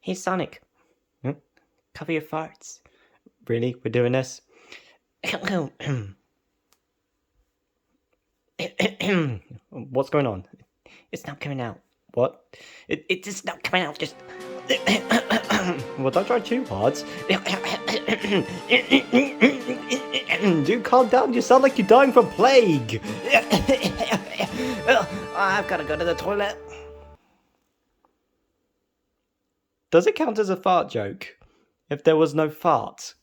Hey Sonic. Cover your farts. Really? We're doing this? What's going on? It's not coming out. What? It's just not coming out. Just. Well, don't try too hard. Dude, calm down. You sound like you're dying from plague. I've got to go to the toilet. Does it count as a fart joke if there was no fart?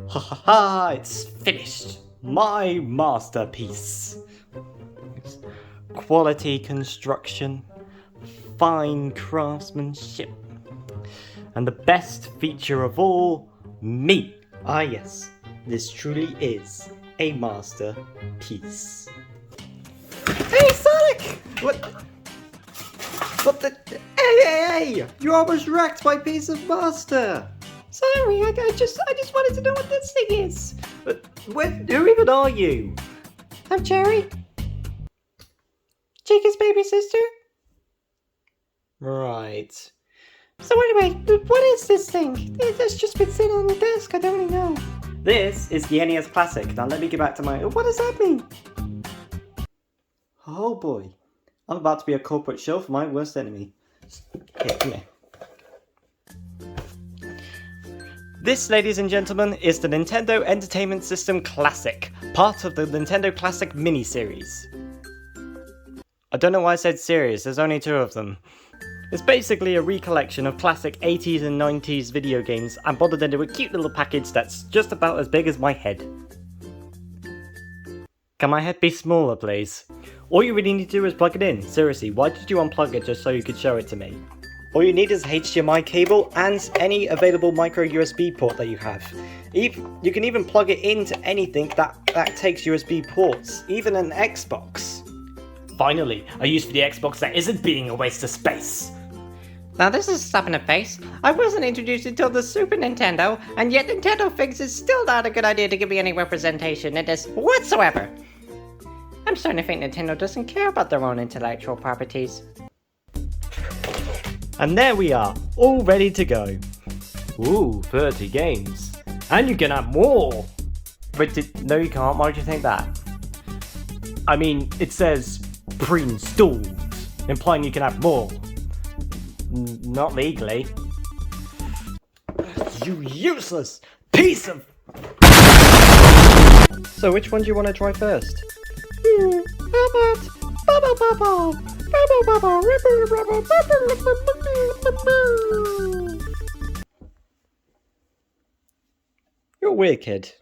Ha ha ha, it's finished. My masterpiece. Quality construction, fine craftsmanship, and the best feature of all, me. Ah yes, this truly is a masterpiece. Hey Sonic! What the? Hey! You almost wrecked my piece of master! Sorry, I just wanted to know what this thing is. Who even are you? I'm Cherry. Chica's baby sister. Right. So anyway, what is this thing? It's just been sitting on the desk, I don't really know. This is the NES Classic. Now let me get back to my... What does that mean? Oh boy. I'm about to be a corporate shell for my worst enemy. Here, come here. This, ladies and gentlemen, is the Nintendo Entertainment System Classic, part of the Nintendo Classic mini-series. I don't know why I said series, there's only 2 of them. It's basically a recollection of classic 80s and 90s video games and bottled into a cute little package that's just about as big as my head. Can my head be smaller, please? All you really need to do is plug it in. Seriously, why did you unplug it just so you could show it to me? All you need is a HDMI cable and any available micro USB port that you have. You can even plug it into anything that takes USB ports, even an Xbox. Finally, a use for the Xbox that isn't being a waste of space. Now this is a slap in the face. I wasn't introduced until the Super Nintendo, and yet Nintendo thinks it's still not a good idea to give me any representation in this whatsoever. I'm starting to think Nintendo doesn't care about their own intellectual properties. And there we are, all ready to go. Ooh, 30 games. And you can have more! But no you can't, why do you think that? I mean, it says pre-installed, implying you can have more. Not legally. You useless piece of... So which one do you want to try first? How about Bubble Bubble? Bubble Bubble! You're a weird kid.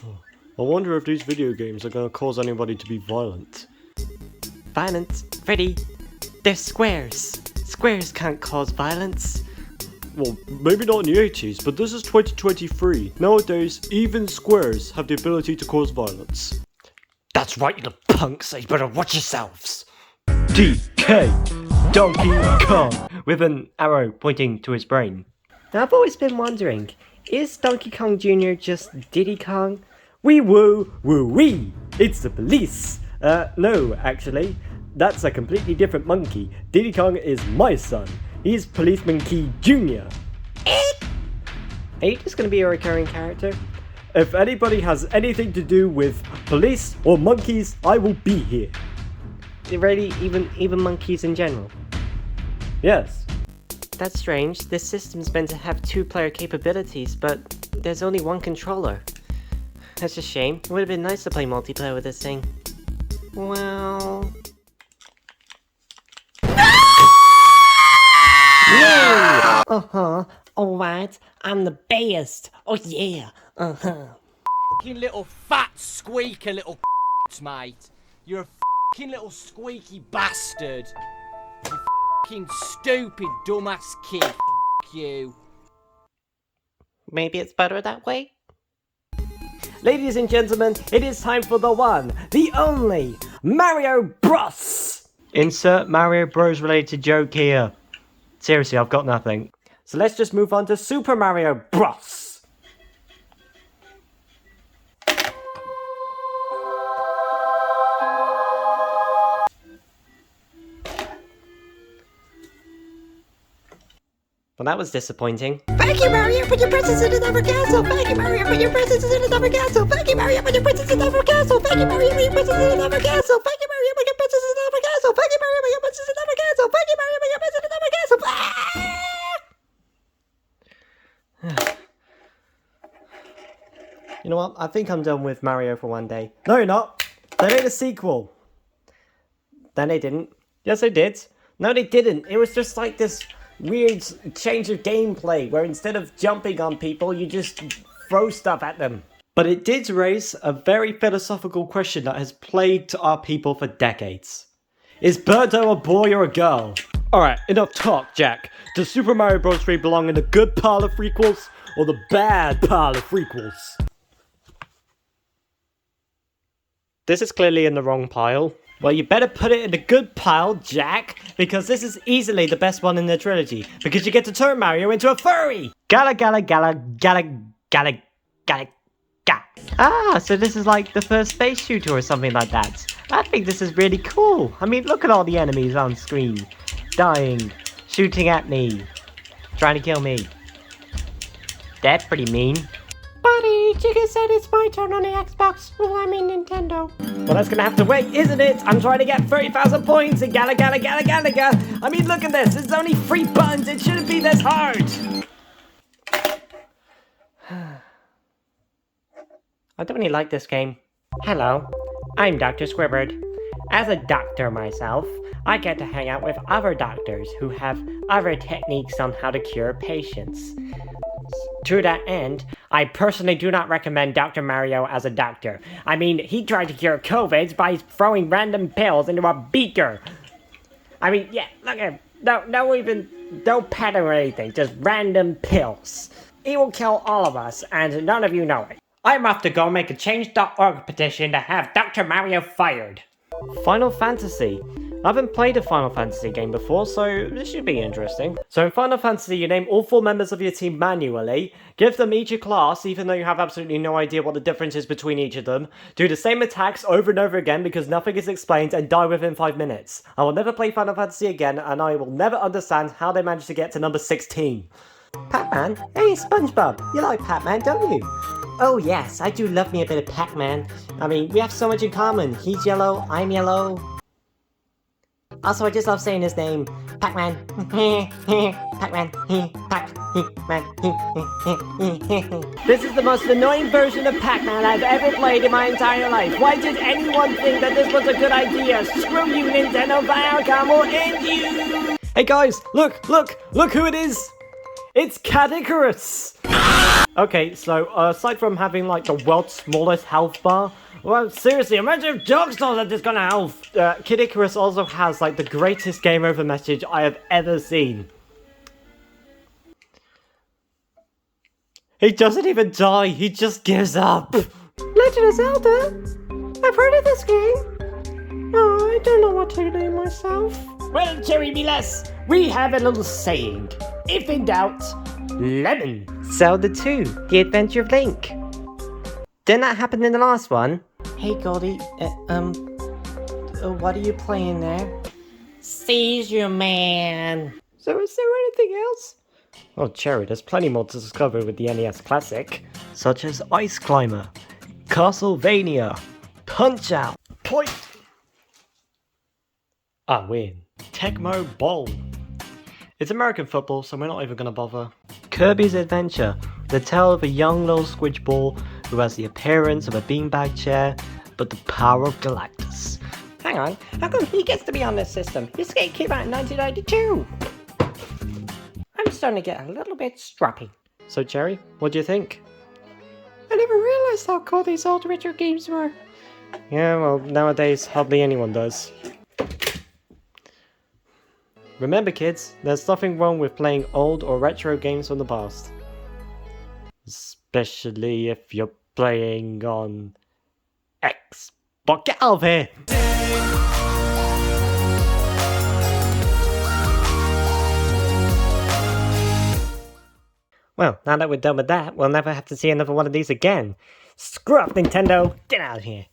I wonder if these video games are going to cause anybody to be violent. Violence? Freddy, they're squares. Squares can't cause violence. Well, maybe not in the 80s, but this is 2023. Nowadays, even squares have the ability to cause violence. That's right, you little punks, you better watch yourselves. DK! Donkey Kong! With an arrow pointing to his brain. Now I've always been wondering, is Donkey Kong Jr. just Diddy Kong? Wee woo, woo wee! It's the police! No, actually. That's a completely different monkey. Diddy Kong is my son. He's Policeman Key Jr. Are you just going to be a recurring character? If anybody has anything to do with police or monkeys, I will be here. Really? Even monkeys in general? Yes. That's strange. This system's meant to have 2-player capabilities, but there's only 1 controller. That's a shame. It would have been nice to play multiplayer with this thing. Well... No! Uh-huh. Alright. I'm the best. Oh yeah. Uh-huh. Fucking little fat squeaker little mate. You're a fucking little squeaky bastard. You fucking stupid dumbass kid. You. Maybe it's better that way? Ladies and gentlemen, it is time for the one, the only, Mario Bros! Insert Mario Bros related joke here. Seriously, I've got nothing. So let's just move on to Super Mario Bros! Well, that was disappointing. Thank you, Mario, put your princess in another castle. Thank you, Mario, put your princess in another castle. Thank you, Mario, put your princess in another castle. Thank you, Mario, put your princess in another castle. Thank you, Mario, put your princess in another castle. Thank you, Mario, put your princess in another castle. Thank you, Mario, put your princess in another castle. You know what? I think I'm done with Mario for one day. No, you're not. They made a sequel. Then they didn't. Yes, they did. No, they didn't. It was just like this weird change of gameplay where instead of jumping on people, you just throw stuff at them. But it did raise a very philosophical question that has plagued our people for decades. Is Birdo a boy or a girl? Alright, enough talk, Jack. Does Super Mario Bros. 3 belong in the good pile of prequels or the bad pile of prequels? This is clearly in the wrong pile. Well, you better put it in the good pile, Jack, because this is easily the best one in the trilogy, because you get to turn Mario into a furry! Gala gala gala gala gala gala gala. Ah, so this is like the first space shooter or something like that. I think this is really cool. I mean, look at all the enemies on screen. Dying, shooting at me, trying to kill me. That's pretty mean. Buddy, Chica said it's my turn on the Xbox. Well, I mean Nintendo. Well, that's gonna have to wait, isn't it? I'm trying to get 30,000 points in Gala Gala Gala Gala Gala. I mean, look at this. It's only 3 buttons. It shouldn't be this hard. I don't really like this game. Hello, I'm Dr. Squidward. As a doctor myself, I get to hang out with other doctors who have other techniques on how to cure patients. To that end, I personally do not recommend Dr. Mario as a doctor. I mean, he tried to cure COVID by throwing random pills into a beaker. I mean, yeah, look at him. No pet or anything, just random pills. He will kill all of us, and none of you know it. I'm off to go make a change.org petition to have Dr. Mario fired. Final Fantasy. I haven't played a Final Fantasy game before, so this should be interesting. So in Final Fantasy, you name all 4 members of your team manually, give them each a class, even though you have absolutely no idea what the difference is between each of them, do the same attacks over and over again because nothing is explained, and die within 5 minutes. I will never play Final Fantasy again, and I will never understand how they managed to get to number 16. Pac-Man? Hey, SpongeBob, you like Pac-Man, don't you? Oh yes, I do love me a bit of Pac-Man. I mean, we have so much in common. He's yellow, I'm yellow. Also, I just love saying his name. Pac-Man. Pac-Man. Pac-Man. This is the most annoying version of Pac-Man I've ever played in my entire life. Why did anyone think that this was a good idea? Screw you, Nintendo. Viacom will end you. Hey guys, look who it is. It's Cat Icarus. Okay, so aside from having like the world's smallest health bar, well, seriously, imagine if Jogstar had this kind of health. Kid Icarus also has like the greatest game over message I have ever seen. He doesn't even die, he just gives up. Legend of Zelda? I've heard of this game. Oh, I don't know what to name myself. Well, Cherry Miles, we have a little saying. If in doubt, lemon. Zelda 2, The Adventure of Link. Didn't that happen in the last one? Hey Goldie, what are you playing there? Seizure Man. So is there anything else? Oh Cherry, there's plenty more to discover with the NES Classic. Such as Ice Climber, Castlevania, Punch-Out, Point! I win. Tecmo Bowl. It's American football, so we're not even gonna bother. Kirby's Adventure, the tale of a young little squidge ball who has the appearance of a beanbag chair, but the power of Galactus. Hang on, how come he gets to be on this system? This game came out in 1992! I'm starting to get a little bit stroppy. So Cherry, what do you think? I never realized how cool these old retro games were. Yeah, well, nowadays hardly anyone does. Remember kids, there's nothing wrong with playing old or retro games from the past. Especially if you're playing on Xbox. Get out of here! Well, now that we're done with that, we'll never have to see another one of these again. Screw up, Nintendo! Get out of here!